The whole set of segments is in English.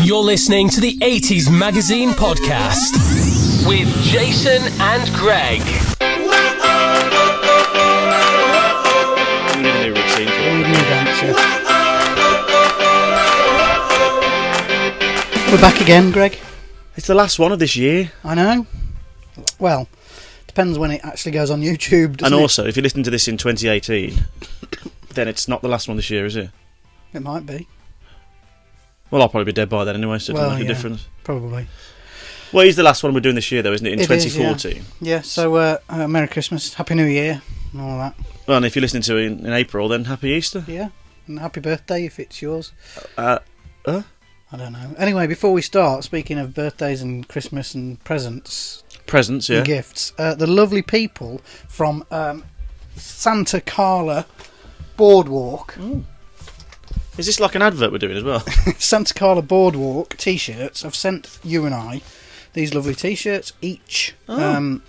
You're listening to the 80s Magazine Podcast with Jason and Greg. We need a new routine for it. We need dance, yeah. We're back again, Greg. It's the last one of this year. I know. Well, depends when it actually goes on YouTube, doesn't And it? also, if you listen to this in 2018, then it's not the last one this year, is it? It might be. Well, I'll probably be dead by then anyway, so it doesn't Well, make a yeah. difference. Probably. Well, he's the last one we're doing this year, though, isn't it? In It is, 2014. Yeah, so Merry Christmas, Happy New Year, and all that. Well, and if you're listening to it in April, then Happy Easter. Yeah, and happy birthday if it's yours. Huh? I don't know. Anyway, before we start, speaking of birthdays and Christmas and presents Presents, yeah. and gifts, the lovely people from Santa Carla Boardwalk, Is this like an advert we're doing as well? Santa Carla Boardwalk t-shirts, have sent you and I these lovely t-shirts each. Oh.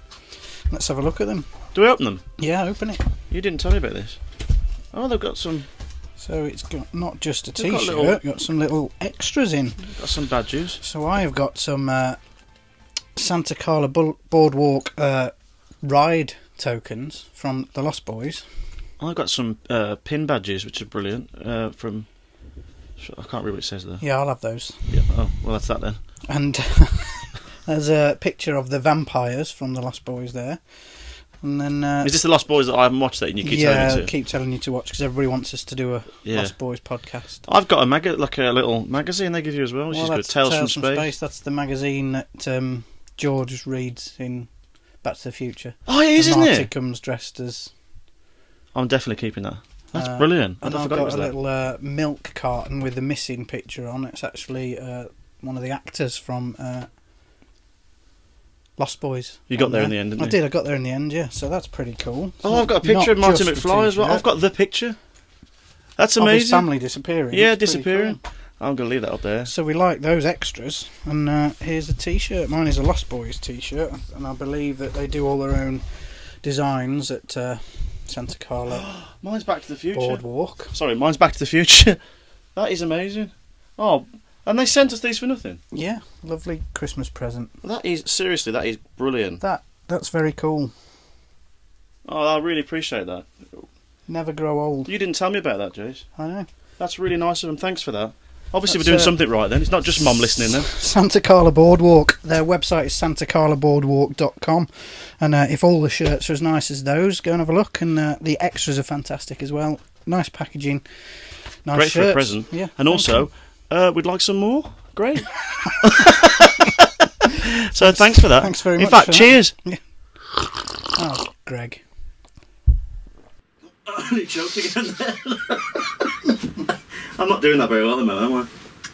Let's have a look at them. Do we open them? Yeah, open it. You didn't tell me about this. Oh, they've got some So it's got not just a They've got t-shirt, little- got some little extras in. badges. So I have got some Santa Carla Boardwalk ride tokens from the Lost Boys. I've got some pin badges, which are brilliant, from... I can't read what it says there. Yeah, I'll have those. Yeah. Oh, well, that's that then. And there's a picture of the vampires from the Lost Boys there. And then Is this the Lost Boys that I haven't watched that and you keep telling me to? keep telling you to watch because everybody wants us to do a Yeah. Lost Boys podcast. I've got a little magazine they give you as well, which is good. That's Tales from Space. That's the magazine that George reads in Back to the Future. Oh, it is, And isn't Marty it? comes dressed as... I'm definitely keeping that. That's brilliant. And I I've forgot it got was a that. little milk carton with a missing picture on. It's actually one of the actors from Lost Boys. You got on there in the end, didn't I you? did, I got there in the end, yeah. So that's pretty cool. It's Oh, I've got a not picture of Marty just a McFly as well. t-shirt I've got the picture. That's of his amazing. family disappearing. Yeah, It's pretty disappearing. cool. I'm going to leave that up there. So we like those extras. And here's a t-shirt. Mine is a Lost Boys t-shirt. And I believe that they do all their own designs at Santa Carla Mine's Back to the Future. Boardwalk. Sorry, mine's Back to the Future. That is amazing. Oh, and they sent us these for nothing. Yeah, lovely Christmas present. That is, seriously, that is brilliant. That's very cool. Oh, I really appreciate that. Never grow old. You didn't tell me about that, Jace. I know. That's really nice of them. Thanks for that. Obviously, That's, we're doing something right then. It's not just Mum listening then. Santa Carla Boardwalk. Their website is santacarlaboardwalk.com. And if all the shirts are as nice as those, go and have a look. And the extras are fantastic as well. Nice packaging. Nice Great shirts. for a present. Yeah. And also, we'd like some more. Great. So thanks for that. Thanks very much. In fact, for that. cheers. Yeah. Oh, Greg. I choked again there. I'm not doing that very well at the moment, am I?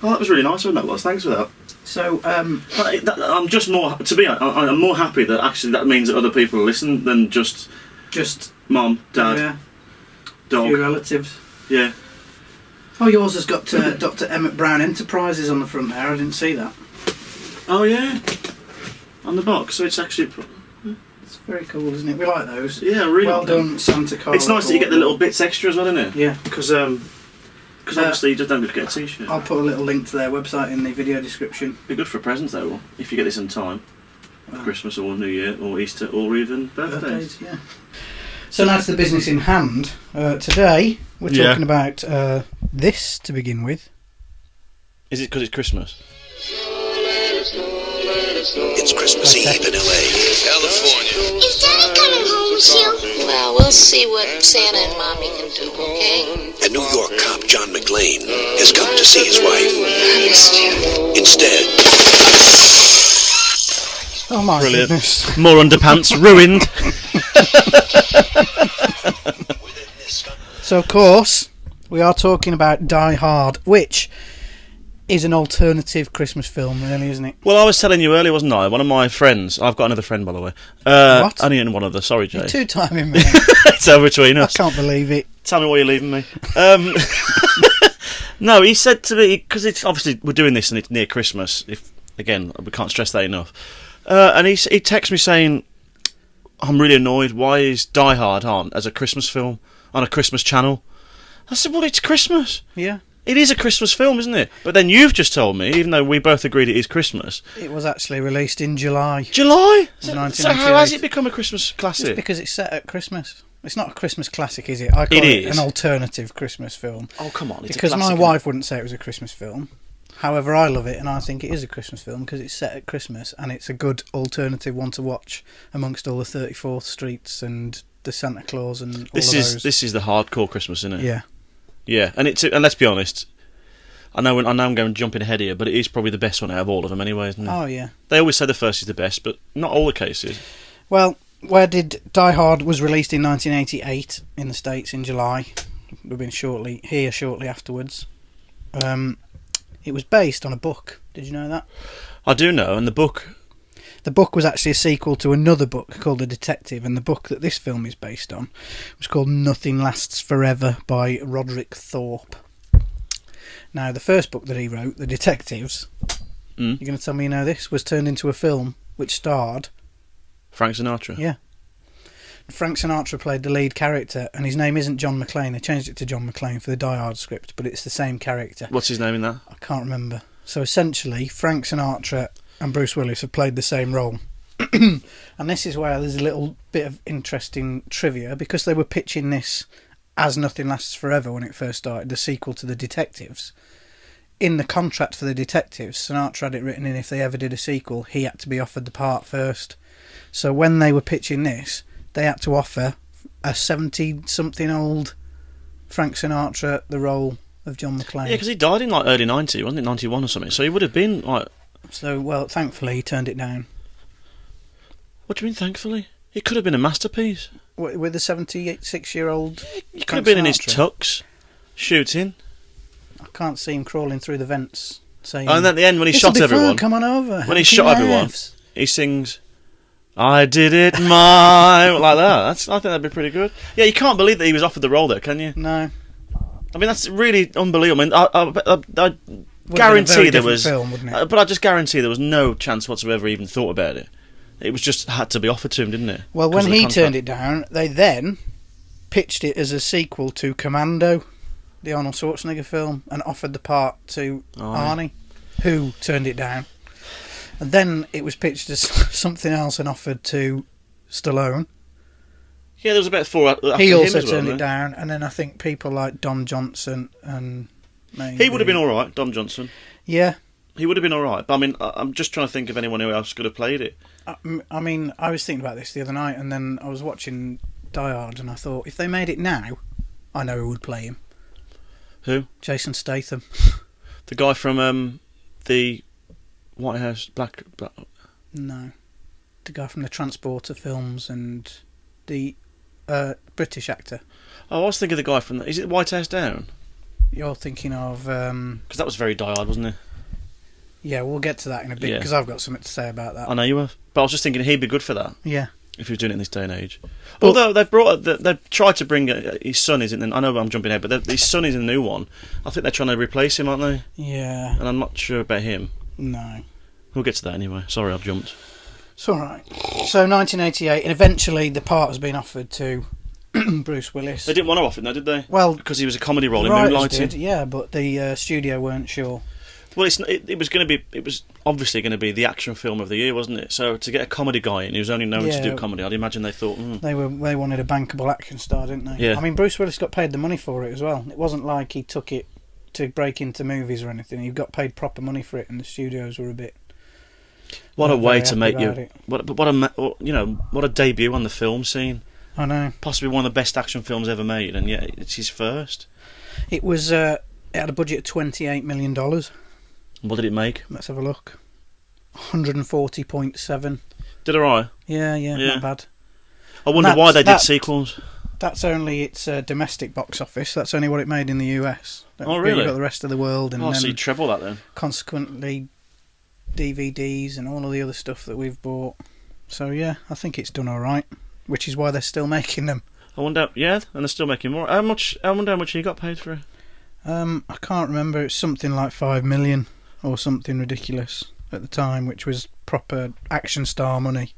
Oh, that was really nice, wasn't it? Was? Thanks for that. So, I'm just more, to be honest, I'm more happy that actually that means that other people listen than just Mum, Dad, yeah, dog. your relatives. Yeah. Oh, yours has got Dr. Emmett Brown Enterprises on the front there. I didn't see that. Oh, yeah. On the box, so it's actually... It's very cool, isn't it? We like those. Yeah, really. Well done, Santa Carla. It's nice that you get the little bits extra as well, isn't it? Yeah. Because obviously you just don't get a t-shirt. I'll put a little link to their website in the video description. Be good for presents though, if you get this in time. Christmas or New Year or Easter or even birthdays. Yeah. So that's the business in hand. Today we're talking about this to begin with. Is it because it's Christmas? It's Christmas Eve in LA, California. Is Daddy coming home soon? Well, we'll see what Santa and Mommy can do, okay? A New York cop, John Mcclane, has come to see his wife. I missed you. Instead, Oh my Brilliant. goodness. More underpants ruined. So of course we are talking about Die Hard, which is an alternative Christmas film, really, isn't it? Well, I was telling you earlier, wasn't I? One of my friends, I've got another friend by the way. What? Only in one other, sorry Jay. You're two-timing me. It's over between I us. can't believe it. Tell me why you're leaving me. No, he said to me, because it's obviously we're doing this and it's near Christmas. If again, we can't stress that enough. And he texted me saying, "I'm really annoyed. Why is Die Hard on as a Christmas film on a Christmas channel?" I said, "Well, it's Christmas. Yeah. It is a Christmas film, isn't it? But then you've just told me, even though we both agreed it is Christmas. It was actually released in July. July? So 1998. how has it become a Christmas classic? Just because it's set at Christmas. It's not a Christmas classic, is it? I call it an alternative Christmas film. Oh, come on. Because my wife wouldn't say it was a Christmas film. However, I love it, and I think it is a Christmas film because it's set at Christmas, and it's a good alternative one to watch amongst all the 34th Streets and the Santa Claus and all of those. This is the hardcore Christmas, isn't it? Yeah. Yeah, and let's be honest, I know I'm going jumping ahead here, but it is probably the best one out of all of them anyway, isn't it? Oh, yeah. They always say the first is the best, but not all the cases. Well, where did Die Hard was released in 1988 in the States in July. We've been shortly afterwards. It was based on a book. Did you know that? I do know, and the book was actually a sequel to another book called The Detective, and the book that this film is based on was called Nothing Lasts Forever by Roderick Thorpe. Now, the first book that he wrote, The Detectives, you're going to tell me you know this, was turned into a film which starred... Frank Sinatra? Yeah. Frank Sinatra played the lead character, and his name isn't John Mcclane. They changed it to John Mcclane for the Die Hard script, but it's the same character. What's his name in that? I can't remember. So essentially, Frank Sinatra and Bruce Willis have played the same role. And this is where there's a little bit of interesting trivia, because they were pitching this as Nothing Lasts Forever when it first started, the sequel to The Detectives. In the contract for The Detectives, Sinatra had it written in if they ever did a sequel, he had to be offered the part first. So when they were pitching this, they had to offer a 70-something-old Frank Sinatra the role of John Mcclane. Yeah, because he died in early 90, wasn't it? 91 or something. So he would have been like... So, well, thankfully he turned it down. What do you mean, thankfully? It could have been a masterpiece. With a 76-year-old He could have been in his tux, shooting. I can't see him crawling through the vents saying... And at the end, when he shot everyone... Fun, come on over. When he shot everyone, he sings... I did it my... like that. I think that'd be pretty good. Yeah, you can't believe that he was offered the role there, can you? No. I mean, that's really unbelievable. I mean, I guarantee there was... film, wouldn't it? But I just guarantee there was no chance whatsoever he even thought about it. It was just had to be offered to him, didn't it? Well, when he turned it down, they then pitched it as a sequel to Commando, the Arnold Schwarzenegger film, and offered the part to Arnie, who turned it down. And then it was pitched as something else and offered to Stallone. Yeah, there was about 4 after he also him as turned well, it down, and then I think people like Don Johnson and... maybe... He would have been alright, Don Johnson. Yeah. He would have been alright, but I mean, I'm just trying to think of anyone who else could have played it. I mean, I was thinking about this the other night, and then I was watching Die Hard, and I thought, if they made it now, I know who would play him. Who? Jason Statham. The guy from the White House, Black... No. The guy from the Transporter films and the British actor. Oh, I was thinking of the guy from... Is it White House Down? You're thinking of... Because that was very Die Hard, wasn't it? Yeah, we'll get to that in a bit, because I've got something to say about that. I know you have. But I was just thinking he'd be good for that. Yeah. If he was doing it in this day and age. Although they've tried to bring... his son is in... I know I'm jumping ahead, but his son is in the new one. I think they're trying to replace him, aren't they? Yeah. And I'm not sure about him. No. We'll get to that anyway. Sorry, I've jumped. It's alright. So, 1988, and eventually the part has been offered to Bruce Willis. They didn't want to offer it, though, did they? Well... Because he was a comedy role in Writers Moonlighting. did, yeah, but the studio weren't sure. Well, it was obviously going to be the action film of the year, wasn't it? So to get a comedy guy in who's only known to do comedy, I'd imagine they thought... They wanted a bankable action star, didn't they? Yeah. I mean, Bruce Willis got paid the money for it as well. It wasn't like he took it to break into movies or anything. He got paid proper money for it, and the studios were a bit... What a way to make you... it. What a debut on the film scene. I know. Possibly one of the best action films ever made, and yet it's his first. It was... it had a budget of $28 million. What did it make? Let's have a look. 140.7. Did alright? Yeah, not bad. I wonder why they did sequels. That's only its domestic box office. That's only what it made in the US. Oh, really? You've got the rest of the world, and then so you treble that then. Consequently, DVDs and all of the other stuff that we've bought. So yeah, I think it's done all right, which is why they're still making them. I wonder, and they're still making more. I wonder how much he got paid for it. I can't remember. It's something like $5 million or something ridiculous at the time, which was proper action star money.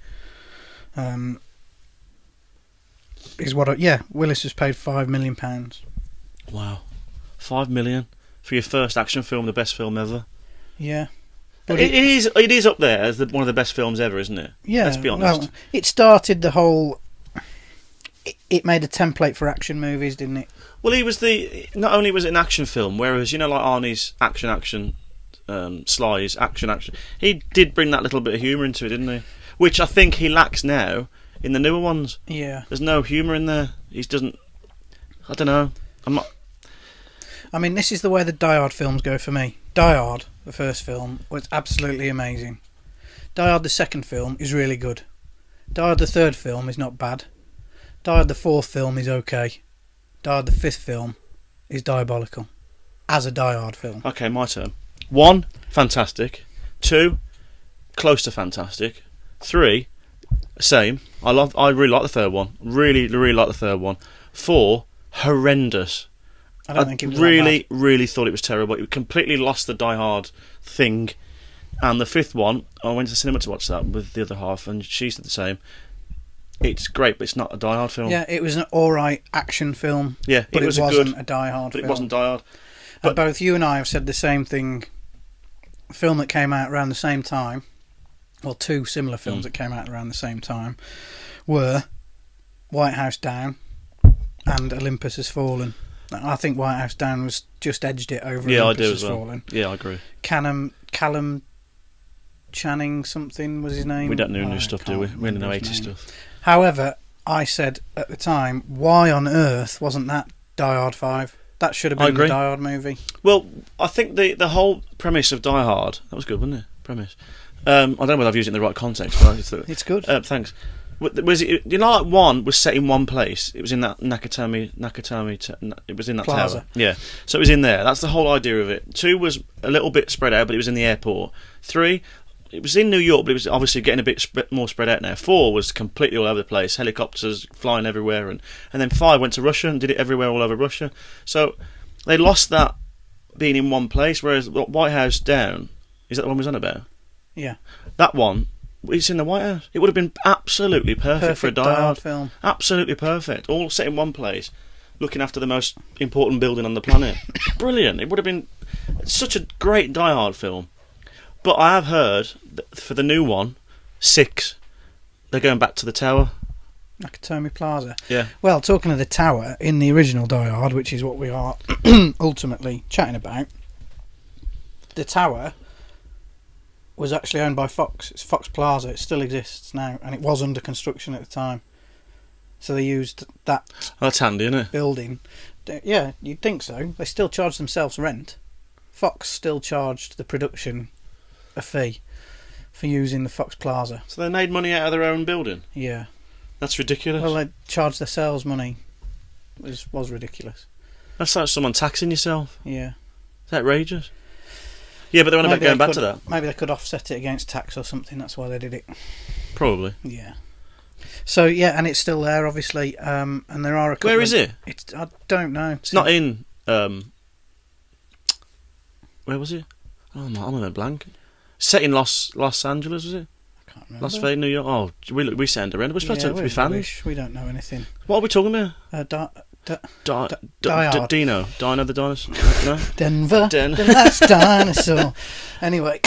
Willis was paid £5 million. Wow, £5 million for your first action film, the best film ever. Yeah. But it is up there as one of the best films ever, isn't it? Yeah. Let's be honest. Well, it started the whole... It made a template for action movies, didn't it? Well, not only was it an action film, whereas, like Arnie's action, Sly's action, he did bring that little bit of humour into it, didn't he? Which I think he lacks now in the newer ones. Yeah. There's no humour in there. He doesn't... I don't know. I'm not... I mean, this is the way the Die Hard films go for me. Die Hard, the first film, was absolutely amazing. Die Hard, the second film, is really good. Die Hard, the third film, is not bad. Die Hard, the fourth film, is okay. Die Hard, the fifth film, is diabolical. As a Die Hard film. Okay, my turn. 1, fantastic. 2, close to fantastic. 3, same. I really like the third one. Really, really like the third one. 4, horrendous. I don't think it was really, really thought it was terrible. It completely lost the Die Hard thing. And the fifth one, I went to the cinema to watch that with the other half, and she said the same. It's great, but it's not a Die Hard film. Yeah, it was an alright action film. Yeah, but it wasn't a Die Hard but film. it wasn't Die Hard. And both you and I have said the same thing. A film that came out around the same time, well, two similar films that came out around the same time, were White House Down and Olympus Has Fallen. I think White House Down was just edged it over. Yeah, Olympus I do Has as well. Fallen. Yeah, I agree. Callum Channing something was his name. We don't know new stuff, do we? We only know 80 name. stuff. However, I said at the time, why on earth wasn't that Die Hard 5? That should have been the Die Hard movie. Well, I think the whole premise of Die Hard, that was good, wasn't it? Premise. I don't know whether I've used it in the right context, but it's good. Thanks. Was it? Like one was set in one place. It was in that Nakatomi. It was in that Plaza. tower. Yeah. So it was in there. That's the whole idea of it. 2 was a little bit spread out, but it was in the airport. 3, it was in New York, but it was obviously getting a bit more spread out now. 4 was completely all over the place. Helicopters flying everywhere, and then 5 went to Russia and did it everywhere all over Russia. So they lost that being in one place. Whereas White House Down, is that the one we was on about? Yeah. That one. It's in the White House. It would have been absolutely perfect for a Die Hard film. Absolutely perfect. All set in one place, looking after the most important building on the planet. Brilliant. It would have been such a great Die Hard film. But I have heard that for the new one, 6, they're going back to the tower. Nakatomi Plaza. Yeah. Well, talking of the tower, in the original Die Hard, which is what we are ultimately chatting about, the tower was actually owned by Fox. It's Fox Plaza. It still exists now, and it was under construction at the time. So they used that. That's handy, isn't it? Building. Yeah, you'd think so. They still charge themselves rent. Fox still charged the production a fee for using the Fox Plaza. So they made money out of their own building? Yeah. That's ridiculous. Well, they charged their sales money. It was ridiculous. That's like someone taxing yourself. Yeah. It's outrageous. Yeah, but they want to going back to that. Maybe they could offset it against tax or something. That's why they did it. Probably. Yeah. So yeah, and it's still there, obviously. And there are a couple. Where is it? I don't know. It's not in. Where was it? Oh, I'm on a blank. Set in Los Angeles, was it? I can't remember. Las Vegas, New York. Oh, we sound around. We're supposed to be fans. Rubbish. We don't know anything. What are we talking about? Dino the dinosaur. No? Denver, the last dinosaur. Anyway,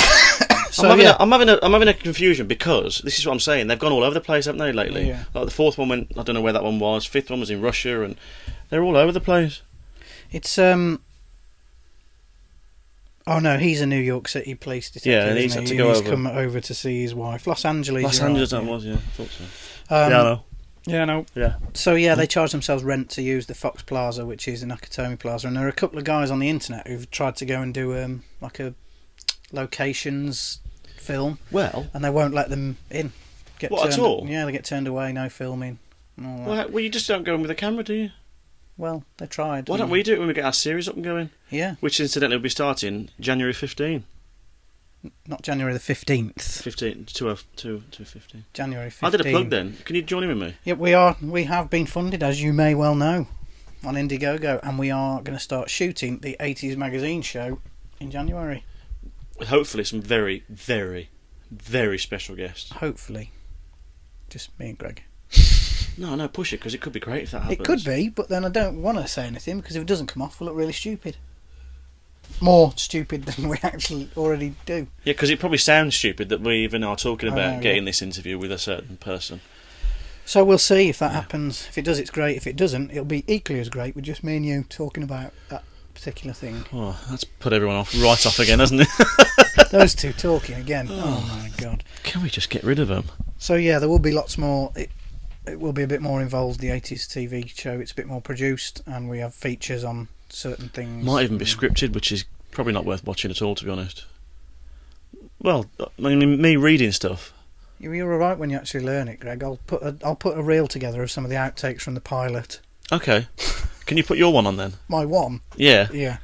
so I'm having a confusion because this is what I'm saying. They've gone all over the place, haven't they, lately? Yeah. Like the 4th one went. I don't know where that one was. 5th one was in Russia, and they're all over the place. It's Oh no, he's a New York City police detective. Yeah, and he's had to go over. Come over to see his wife. Los Angeles. That was. Yeah, I thought so. Yeah, I know. Yeah, no. Yeah. So yeah, they charge themselves rent to use the Fox Plaza, which is the Nakatomi Plaza, and there are a couple of guys on the internet who've tried to go and do like a locations film. Well, and they won't let them in. At all? Yeah, they get turned away. No filming. And all that. Well, you just don't go in with a camera, do you? Well, they tried. Why don't we do it when we get our series up and going? Yeah. Which incidentally will be starting January 15. Not January the 15th. 15 to 15. January 15. I did a plug then. Can you join in with me? Yeah, we are. We have been funded, as you may well know, on Indiegogo, and we are going to start shooting the 80s magazine show in January. Hopefully some very, very, very special guests. Hopefully. Just me and Greg. No, push it, because it could be great if that happens. It could be, but then I don't want to say anything, because if it doesn't come off, we'll look really stupid. more stupid than we actually already do. Yeah, because it probably sounds stupid that we even are talking about know, getting this interview with a certain person. So we'll see if that happens. If it does, it's great. If it doesn't, it'll be equally as great with just me and you talking about that particular thing. Oh, that's put everyone right off again, hasn't it? Those two talking again. Oh my God. Can we just get rid of them? So yeah, there will be lots more. It will be a bit more involved, the 80s TV show. It's a bit more produced, and we have features on certain things. Might even be scripted, which is probably not worth watching at all, to be honest. Well, I mean, me reading stuff. You're alright when you actually learn it, Greg. I'll put a reel together of some of the outtakes from the pilot. Okay. Can you put your one on then? My one? Yeah. Yeah.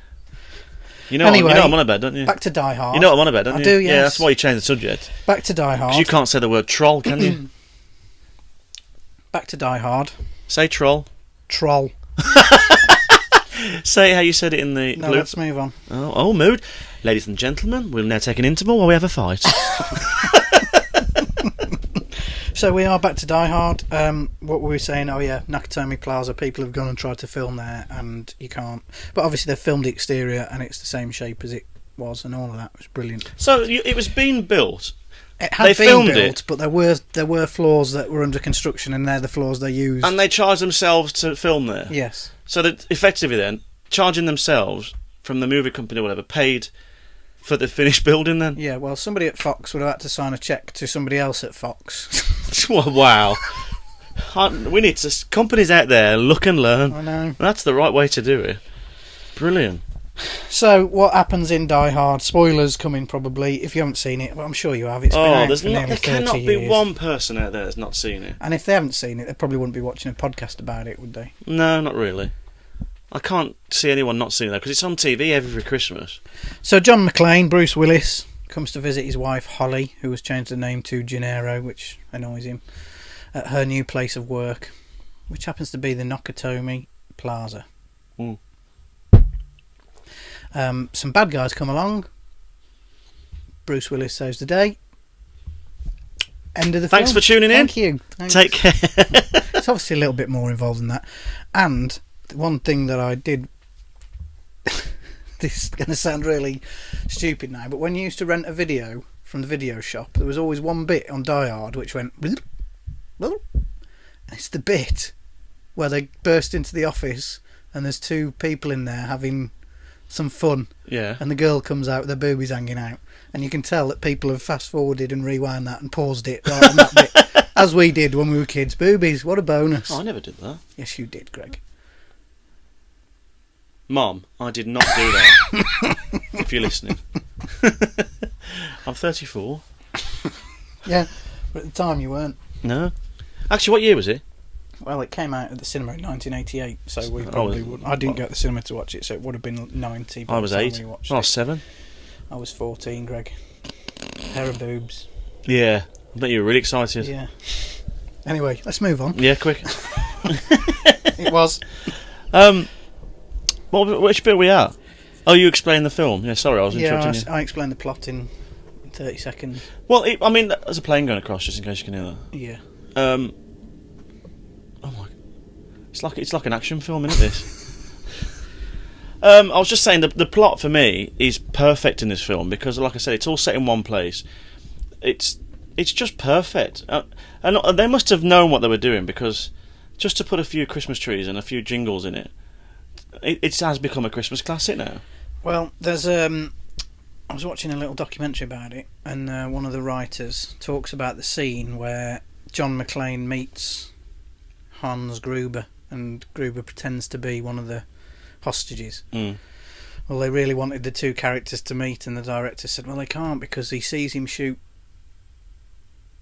You know, Anyway, you know I'm on about, don't you? Back to Die Hard. You know I'm on about, don't I you? do, yes. Yeah, that's why you changed the subject. Back to Die Hard. Because you can't say the word troll, can you? Back to Die Hard. Say troll. Troll. Say how you said it in the No, bloop. let's move on. Oh, mood. Ladies and gentlemen, we'll now take an interval while we have a fight. So we are back to Die Hard. What were we saying? Oh yeah, Nakatomi Plaza. People have gone and tried to film there, and you can't. But obviously they've filmed the exterior, and it's the same shape as it was, and all of that was brilliant. So it was being built. It had They been filmed built, it. but there were floors that were under construction, and they're the floors they used. And they charged themselves to film there. Yes. So that effectively then, charging themselves from the movie company or whatever, paid for the finished building then? Yeah, well, somebody at Fox would have had to sign a cheque to somebody else at Fox. Wow. We need to... Companies out there, look and learn. I know. That's the right way to do it. Brilliant. So, what happens in Die Hard? Spoilers coming probably. If you haven't seen it, well, I'm sure you have. It's been out for nearly there 30 cannot years. be one person out there that's not seen it. And if they haven't seen it, they probably wouldn't be watching a podcast about it, would they? No, not really. I can't see anyone not seeing that because it's on TV every Christmas. So John Mcclane, Bruce Willis, comes to visit his wife Holly, who has changed her name to Gennaro, which annoys him, at her new place of work, which happens to be the Nakatomi Plaza. Mm. Some bad guys come along. Bruce Willis saves the day. End of the film. Thanks for tuning in. Thank you. Thanks. Take care. It's obviously a little bit more involved than that. And one thing that I did... This is going to sound really stupid now, but when you used to rent a video from the video shop, there was always one bit on Die Hard which went... Bloop, bloop. It's the bit where they burst into the office and there's two people in there having some fun. Yeah. And the girl comes out with her boobies hanging out. And you can tell that people have fast-forwarded and rewound that and paused it right on that bit. As we did when we were kids. Boobies, what a bonus. Oh, I never did that. Yes, you did, Greg. Mom, I did not do that. If you're listening. I'm 34. Yeah, but at the time you weren't. No. Actually, what year was it? Well, it came out at the cinema in 1988, so we probably wouldn't. I didn't go to the cinema to watch it, so it would have been 90. by I the was time 8. we watched I was it. 7. I was 14, Greg. Pair of boobs. Yeah. I bet you were really excited. Yeah. Anyway, let's move on. Yeah, quick. It was. Which bit are we at? Oh, you explained the film. Yeah, sorry, I was interrupting you. I explained the plot in 30 seconds. Well, I mean, there's a plane going across, just in case you can hear that. Yeah. Oh my! It's like an action film, isn't this? I was just saying the plot for me is perfect in this film because, like I said, it's all set in one place. It's just perfect, and they must have known what they were doing because just to put a few Christmas trees and a few jingles in it, it has become a Christmas classic now. Well, there's I was watching a little documentary about it, and one of the writers talks about the scene where John Mcclane meets Hans Gruber, and Gruber pretends to be one of the hostages. Mm. Well, they really wanted the two characters to meet, and the director said, well, they can't because he sees him shoot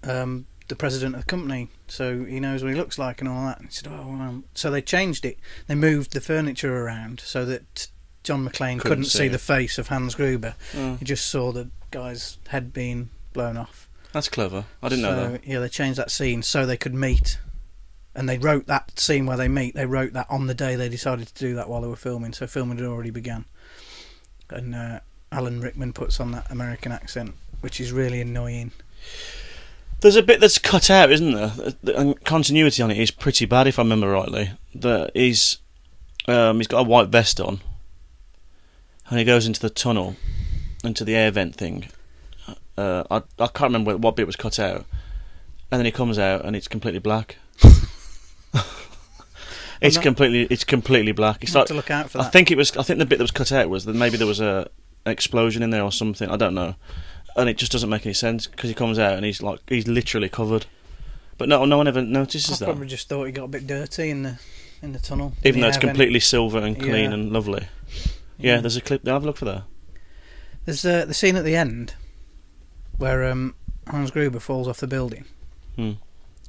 the president of the company, so he knows what he looks like and all that. And he said, oh, well. So they changed it. They moved the furniture around so that John Mcclane couldn't see the face of Hans Gruber. Mm. He just saw the guy's head being blown off. That's clever. I didn't know that. Yeah, they changed that scene so they could meet. And they wrote that scene where they meet, they wrote that on the day they decided to do that while they were filming, so filming had already begun. And Alan Rickman puts on that American accent, which is really annoying. There's a bit that's cut out, isn't there? The continuity on it is pretty bad, if I remember rightly. He's got a white vest on, and he goes into the tunnel, into the air vent thing. I can't remember what bit was cut out, and then he comes out and it's completely black. It's completely black. It's like, to look out for that. I think the bit that was cut out was that maybe there was an explosion in there or something. I don't know, and it just doesn't make any sense because he comes out and he's literally covered. But no one ever notices that. I probably just thought he got a bit dirty in the tunnel. Even though it's completely silver and clean and lovely. Yeah, there's a clip. Have a look for that. There's the scene at the end where Hans Gruber falls off the building.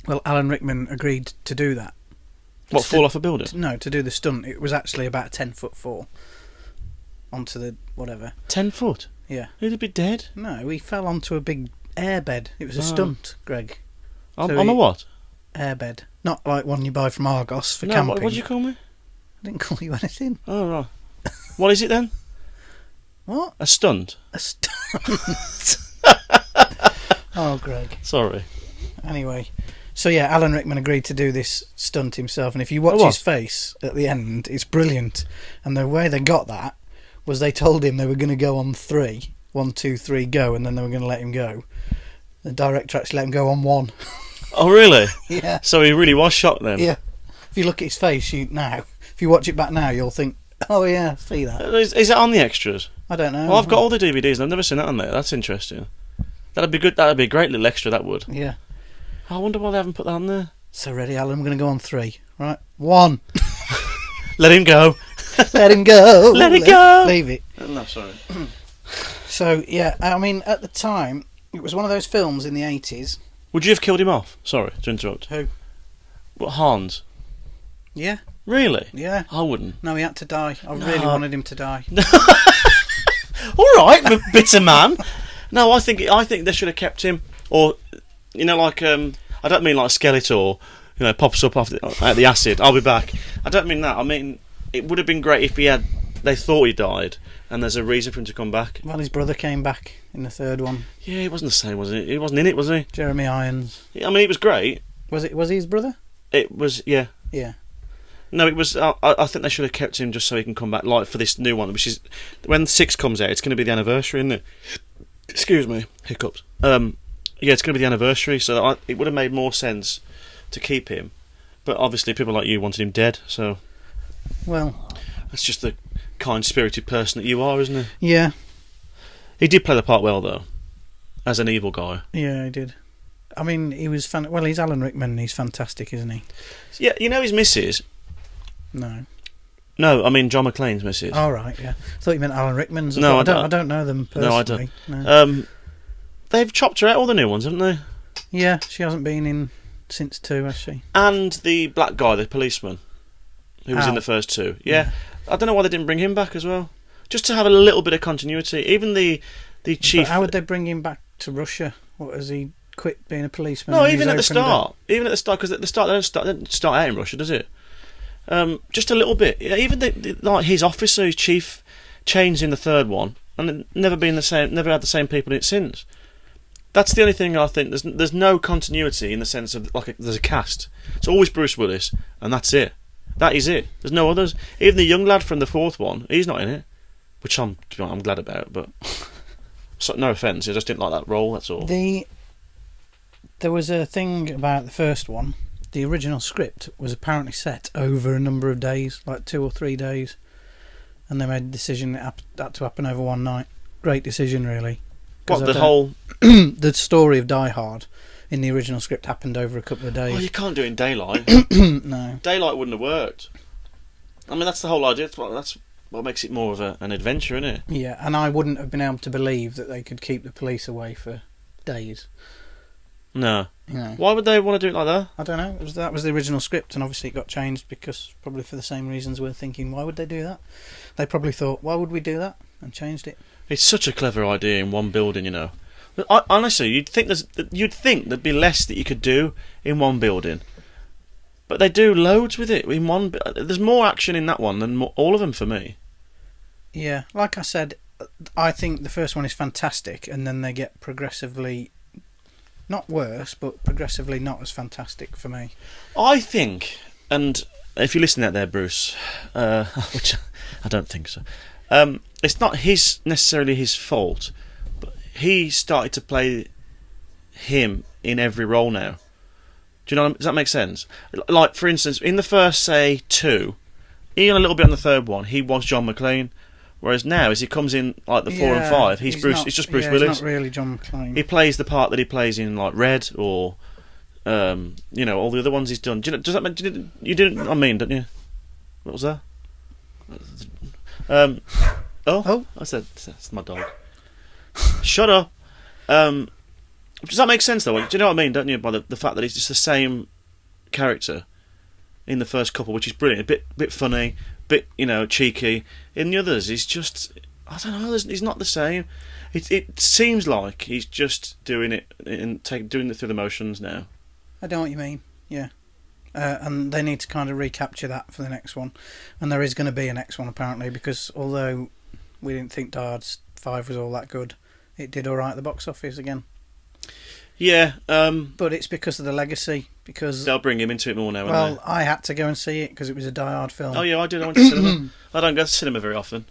Well, Alan Rickman agreed to do that. What, fall off a building? No, to do the stunt. It was actually about a 10-foot fall onto the whatever. 10 foot? Yeah. He'd be dead. No, he fell onto a big airbed. It was a stunt, Greg. On a what? Airbed. Not like one you buy from Argos for camping. What did you call me? I didn't call you anything. Oh, right. What is it then? What? A stunt? A stunt. Oh, Greg. Sorry. Anyway, so yeah, Alan Rickman agreed to do this stunt himself, and if you watch his face at the end, it's brilliant. And the way they got that was they told him they were going to go on 3. 1, 2, 3, go, and then they were going to let him go. The director actually let him go on 1. Oh, really? Yeah. So he really was shocked then? Yeah. If you look at his face if you watch it back now, you'll think, oh yeah, see that. Is it on the extras? I don't know. Well, I've got all the DVDs and I've never seen that on there. That's interesting. That'd be good. That'd be a great little extra, that would. Yeah. I wonder why they haven't put that on there. So ready, Alan, I'm going to go on 3. Right? 1. Let him go. Let him go. Let it go. Leave it. No, sorry. So, yeah, I mean, at the time, it was one of those films in the 80s. Would you have killed him off? Sorry to interrupt. Who? What, Hans? Yeah. Really? Yeah. I wouldn't. No, he had to die. I really wanted him to die. All right, bitter man. No, I think they should have kept him, or like I don't mean like Skeletor, pops up after the acid. I'll be back. I don't mean that. I mean it would have been great if they thought he died, and there's a reason for him to come back. Well, his brother came back in the third one. Yeah, he wasn't the same, was he? He wasn't in it, was he? Jeremy Irons. I mean, it was great. Was he his brother? It was, yeah. Yeah. No, it was. I think they should have kept him just so he can come back, like for this new one, which is when 6 comes out. It's going to be the anniversary, isn't it? Excuse me, hiccups. Yeah, it's going to be the anniversary, so it would have made more sense to keep him. But obviously, people like you wanted him dead, so. Well, that's just the kind-spirited person that you are, isn't it? Yeah. He did play the part well, though, as an evil guy. Yeah, he did. I mean, he was well, he's Alan Rickman, and he's fantastic, isn't he? Yeah, his missus. No, I mean John Mcclane's missus. Oh, right, yeah. I thought you meant Alan Rickman's. No, I don't know them personally. No, I don't. No. They've chopped her out, all the new ones, haven't they? Yeah, she hasn't been in since 2, has she? And the black guy, the policeman, who was in the first 2. Yeah. I don't know why they didn't bring him back as well. Just to have a little bit of continuity. Even the chief. But how would they bring him back to Russia? What, has he quit being a policeman? No, even at the start. Even at the start, because at the start they don't start out in Russia, does it? Just a little bit. Even like his officer, his chief, changed in the third one, and never been the same. Never had the same people in it since. That's the only thing I think. There's no continuity in the sense of there's a cast. It's always Bruce Willis, and that's it. That is it. There's no others. Even the young lad from the fourth one, he's not in it, which I'm glad about. But so, no offence, I just didn't like that role. That's all. There was a thing about the first one. The original script was apparently set over a number of days, like 2 or 3 days, and they made a decision that had to happen over one night. Great decision, really. What, the whole... the story of Die Hard in the original script happened over a couple of days. Oh, you can't do it in daylight. No. Daylight wouldn't have worked. I mean, that's the whole idea. That's what makes it more of an adventure, isn't it? Yeah, and I wouldn't have been able to believe that they could keep the police away for days. No. Why would they want to do it like that? I don't know. That was the original script, and obviously it got changed because probably for the same reasons we're thinking, why would they do that? They probably thought, why would we do that? And changed it. It's such a clever idea in one building, But honestly, you'd think there'd be less that you could do in one building. But they do loads with it in one. There's more action in that one than all of them for me. Yeah, like I said, I think the first one is fantastic, and then they get progressively not worse, but progressively not as fantastic for me. I think, and if you're listening out there, Bruce, which I don't think so, It's not necessarily his fault, but he started to play him in every role now. Do you know? Does that make sense? Like, for instance, in the first, say, 2, even a little bit on the third one, he was John Mcclane. Whereas now, as he comes in like the 4 and 5, he's Bruce. It's just Bruce Willis. He's not really John Mcclane. He plays the part that he plays in like Red or, all the other ones he's done. Do you know, does that mean you didn't? I mean, don't you? What was that? I said that's my dog. Shut up. Does that make sense though? Do you know what I mean? Don't you? By the fact that he's just the same character in the first couple, which is brilliant, a bit funny, bit cheeky. In the others, he's just, I don't know. He's not the same. It seems like he's just doing it and doing it through the motions now. I know what you mean. Yeah. And they need to kind of recapture that for the next one, and there is going to be a next one apparently, because although we didn't think Die Hard 5 was all that good, it did all right at the box office again. Yeah, but it's because of the legacy. Because they'll bring him into it more now. Well, I had to go and see it because it was a Die Hard film. Oh yeah, I did. I went to cinema. I don't go to cinema very often,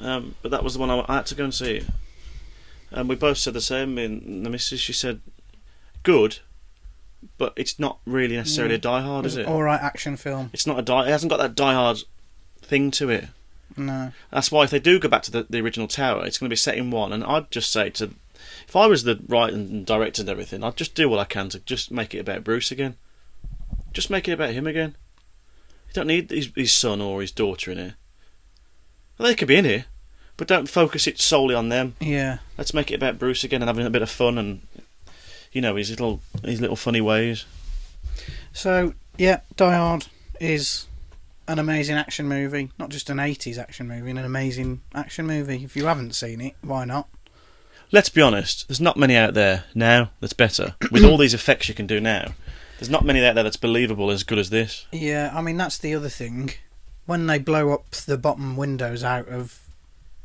but that was the one I had to go and see. And we both said the same. And the missus, she said, "Good." But it's not really necessarily a Die Hard, is it? All right, action film. It's not It hasn't got that Die Hard thing to it. No. That's why if they do go back to the original Tower, it's going to be set in 1. And I'd just say if I was the writer and director and everything, I'd just do what I can to just make it about Bruce again. Just make it about him again. You don't need his son or his daughter in here. Well, they could be in here, but don't focus it solely on them. Yeah. Let's make it about Bruce again and having a bit of fun and, his little funny ways. So, yeah, Die Hard is an amazing action movie. Not just an 80s action movie, an amazing action movie. If you haven't seen it, why not? Let's be honest, there's not many out there now that's better. With all these effects you can do now, there's not many out there that's believable as good as this. Yeah, I mean, that's the other thing. When they blow up the bottom windows out of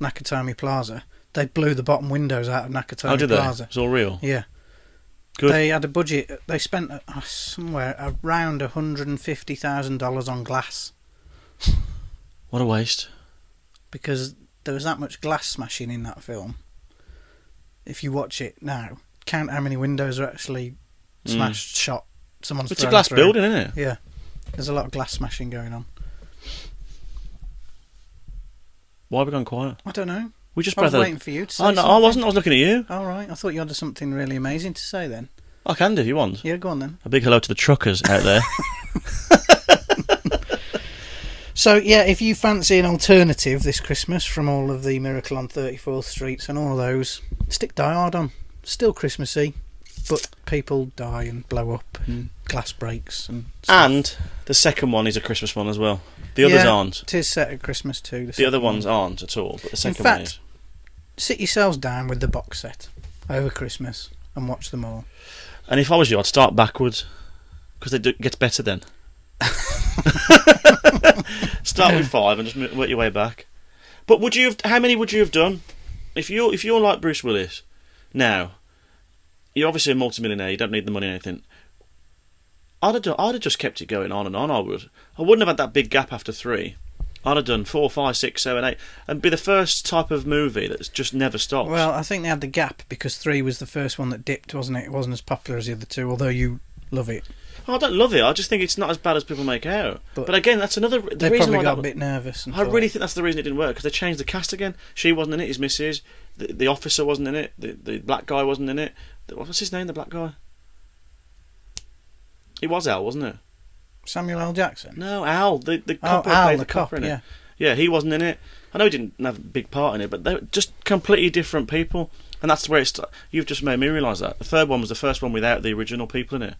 Nakatomi Plaza, they blew the bottom windows out of Nakatomi Plaza. Oh, did they? It's all real? Yeah. Good. They had a budget, they spent somewhere around $150,000 on glass. What a waste. Because there was that much glass smashing in that film. If you watch it now, count how many windows are actually smashed, shot. It's a glass building, isn't it? Yeah. There's a lot of glass smashing going on. Why have we gone quiet? I don't know. We just I was waiting for you to say something. I wasn't. I was looking at you. All right. I thought you had something really amazing to say then. I can do if you want. Yeah, go on then. A big hello to the truckers out there. So, yeah, if you fancy an alternative this Christmas from all of the Miracle on 34th Streets and all of those, stick Die Hard on. Still Christmassy, but people die and blow up and glass breaks and stuff. And the second one is a Christmas one as well. The others aren't. It is set at Christmas too. The other ones aren't at all, but the second one is. Sit yourselves down with the box set over Christmas and watch them all. And if I was you, I'd start backwards, because it gets better then. Start with 5 and just work your way back. But how many would you have done? If you're like Bruce Willis, now, you're obviously a multimillionaire, you don't need the money or anything. I'd have just kept it going on and on, I would. I wouldn't have had that big gap after 3. I'd have done 4, 5, 6, 7, 8, and be the first type of movie that's just never stops. Well, I think they had the gap because 3 was the first one that dipped, wasn't it? It wasn't as popular as the other 2, although you love it. I don't love it. I just think it's not as bad as people make out. But again, that's another. They probably got a bit nervous. I really think that's the reason it didn't work, because they changed the cast again. She wasn't in it. His missus, the officer wasn't in it. The black guy wasn't in it. What's his name? The black guy. It was Al, wasn't it? Samuel L. Jackson. No, Al. The cop. Al, the cop. In it. Yeah, he wasn't in it. I know he didn't have a big part in it, but they were just completely different people, and that's where it's. You've just made me realise that the third one was the first one without the original people in it.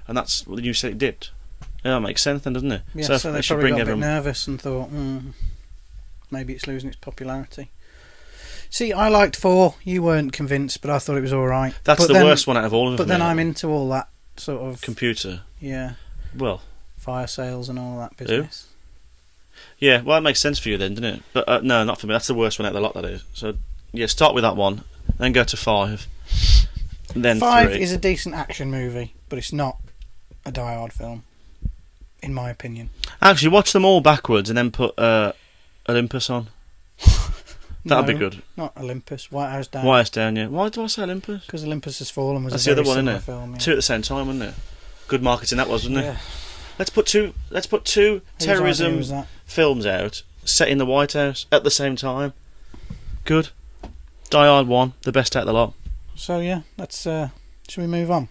And that's when you said it dipped. Yeah, that makes sense then, doesn't it? Yeah, so they probably got a bit nervous and thought, maybe it's losing its popularity. See, I liked 4. You weren't convinced, but I thought it was all right. That's the worst one out of all of them. But then I'm into all that sort of computer. Yeah. Well, fire sales and all that business. Yeah, well, that makes sense for you then, doesn't it? But no, not for me. That's the worst one out of the lot. That is. So yeah, start with that one, then go to 5, and then 5 3. is a decent action movie, but it's not a Die Hard film, in my opinion. Actually, watch them all backwards and then put Olympus on. That'd No, be good. Not Olympus. White House Down. White House Down, yeah. Why do I say Olympus? Because Olympus Has Fallen was That's a the very other one, similar isn't it? film. Yeah. Two at the same time, wasn't it? Good marketing that was, wasn't Yeah. it? Let's put two Whose idea terrorism was that? films out set in the White House at the same time. Good. Die Hard 1, the best out of the lot. So yeah, let's. Should we move on?